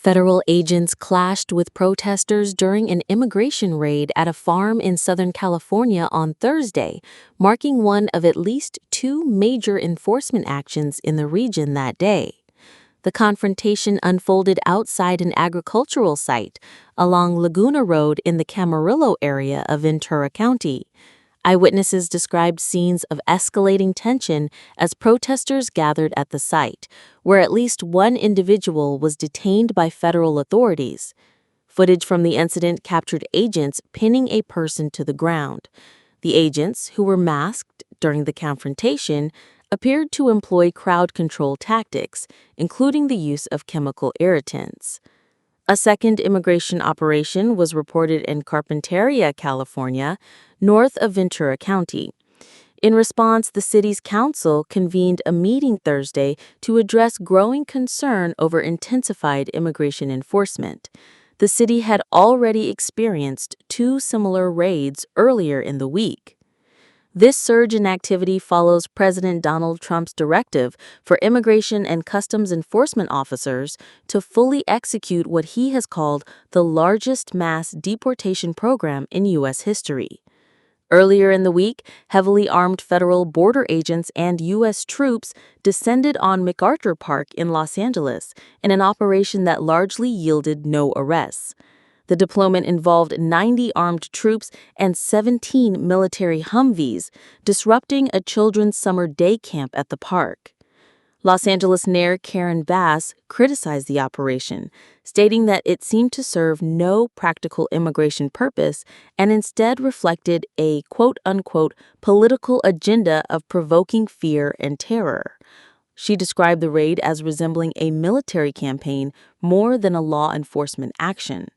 Federal agents clashed with protesters during an immigration raid at a farm in Southern California on Thursday, marking one of at least two major enforcement actions in the region that day. The confrontation unfolded outside an agricultural site along Laguna Road in the Camarillo area of Ventura County. Eyewitnesses described scenes of escalating tension as protesters gathered at the site, where at least one individual was detained by federal authorities. Footage from the incident captured agents pinning a person to the ground. The agents, who were masked during the confrontation, appeared to employ crowd control tactics, including the use of chemical irritants. A second immigration operation was reported in Camarillo, California, north of Ventura County. In response, the city's council convened a meeting Thursday to address growing concern over intensified immigration enforcement. The city had already experienced two similar raids earlier in the week. This surge in activity follows President Donald Trump's directive for immigration and customs enforcement officers to fully execute what he has called the largest mass deportation program in U.S. history. Earlier in the week, heavily armed federal border agents and U.S. troops descended on MacArthur Park in Los Angeles in an operation that largely yielded no arrests. The deployment involved 90 armed troops and 17 military Humvees, disrupting a children's summer day camp at the park. Los Angeles Mayor Karen Bass criticized the operation, stating that it seemed to serve no practical immigration purpose and instead reflected a quote-unquote political agenda of provoking fear and terror. She described the raid as resembling a military campaign more than a law enforcement action.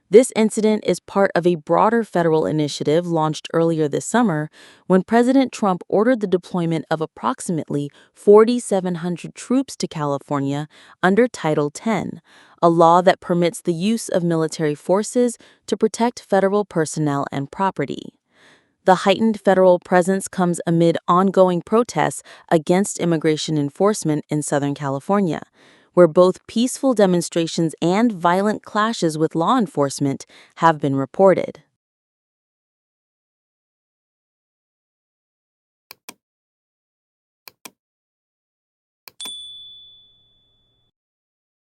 This incident is part of a broader federal initiative launched earlier this summer when President Trump ordered the deployment of approximately 4,700 troops to California under Title X, a law that permits the use of military forces to protect federal personnel and property. The heightened federal presence comes amid ongoing protests against immigration enforcement in Southern California, where both peaceful demonstrations and violent clashes with law enforcement have been reported.